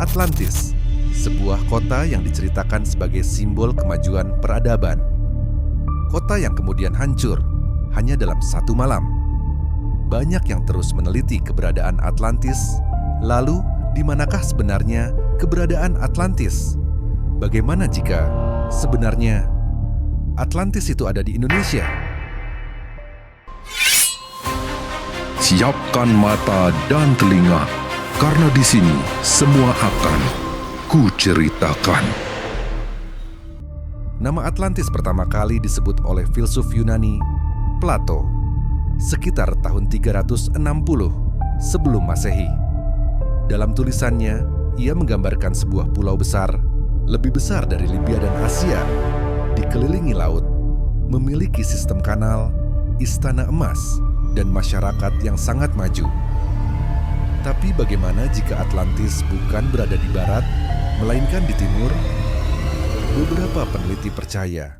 Atlantis, sebuah kota yang diceritakan sebagai simbol kemajuan peradaban. Kota yang kemudian hancur hanya dalam satu malam. Banyak yang terus meneliti keberadaan Atlantis. Lalu, di manakah sebenarnya keberadaan Atlantis? Bagaimana jika sebenarnya Atlantis itu ada di Indonesia? Siapkan mata dan telinga, karena di sini semua akan kuceritakan. Nama Atlantis pertama kali disebut oleh filsuf Yunani, Plato, sekitar tahun 360 sebelum Masehi. Dalam tulisannya, ia menggambarkan sebuah pulau besar, lebih besar dari Libya dan Asia, dikelilingi laut, memiliki sistem kanal, istana emas, dan masyarakat yang sangat maju. Tapi bagaimana jika Atlantis bukan berada di barat, melainkan di timur? Beberapa peneliti percaya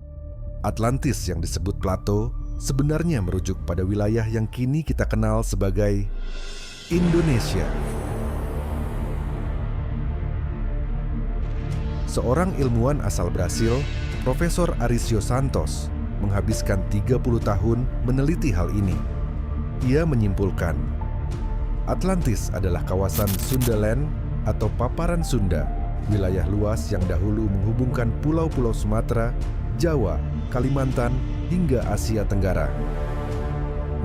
Atlantis yang disebut Plato sebenarnya merujuk pada wilayah yang kini kita kenal sebagai Indonesia. Seorang ilmuwan asal Brasil, Profesor Arício Santos, menghabiskan 30 tahun meneliti hal ini. Ia menyimpulkan, Atlantis adalah kawasan Sundaland atau paparan Sunda, wilayah luas yang dahulu menghubungkan pulau-pulau Sumatera, Jawa, Kalimantan, hingga Asia Tenggara.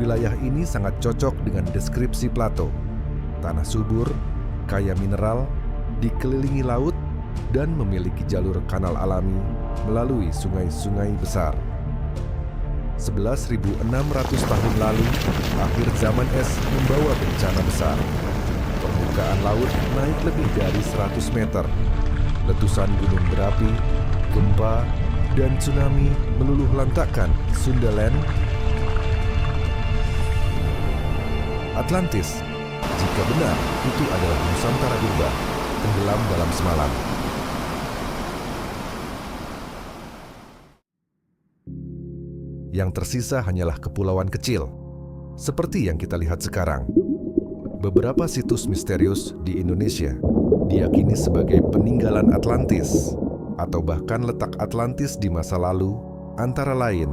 Wilayah ini sangat cocok dengan deskripsi Plato. Tanah subur, kaya mineral, dikelilingi laut, dan memiliki jalur kanal alami melalui sungai-sungai besar. 11.600 tahun lalu, akhir zaman es membawa bencana besar. Permukaan laut naik lebih dari 100 meter. Letusan gunung berapi, gempa, dan tsunami meluluh lantakkan Sundaland. Atlantis, jika benar, itu adalah Nusantara purba, tenggelam dalam semalam. Yang tersisa hanyalah kepulauan kecil, seperti yang kita lihat sekarang. Beberapa situs misterius di Indonesia diyakini sebagai peninggalan Atlantis, atau bahkan letak Atlantis di masa lalu, antara lain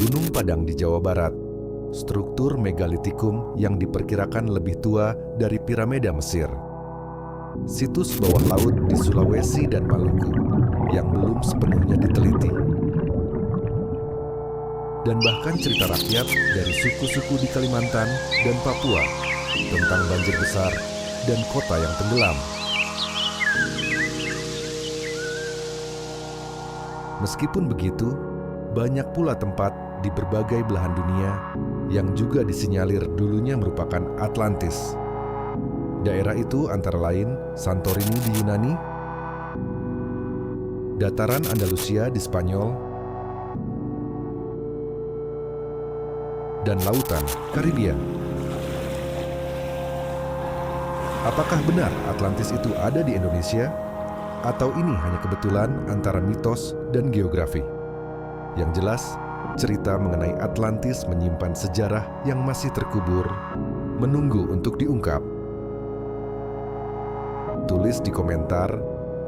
Gunung Padang di Jawa Barat, struktur megalitikum yang diperkirakan lebih tua dari piramida Mesir, situs bawah laut di Sulawesi dan Maluku yang belum sepenuhnya diteliti, dan bahkan cerita rakyat dari suku-suku di Kalimantan dan Papua tentang banjir besar dan kota yang tenggelam. Meskipun begitu, banyak pula tempat di berbagai belahan dunia yang juga disinyalir dulunya merupakan Atlantis. Daerah itu antara lain Santorini di Yunani, dataran Andalusia di Spanyol, dan lautan Karibia. Apakah benar Atlantis itu ada di Indonesia? Atau ini hanya kebetulan antara mitos dan geografi? Yang jelas, cerita mengenai Atlantis menyimpan sejarah yang masih terkubur, menunggu untuk diungkap. Tulis di komentar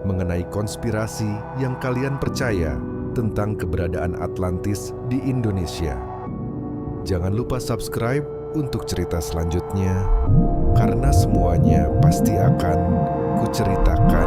mengenai konspirasi yang kalian percaya tentang keberadaan Atlantis di Indonesia. Jangan lupa subscribe untuk cerita selanjutnya, karena semuanya pasti akan kuceritakan.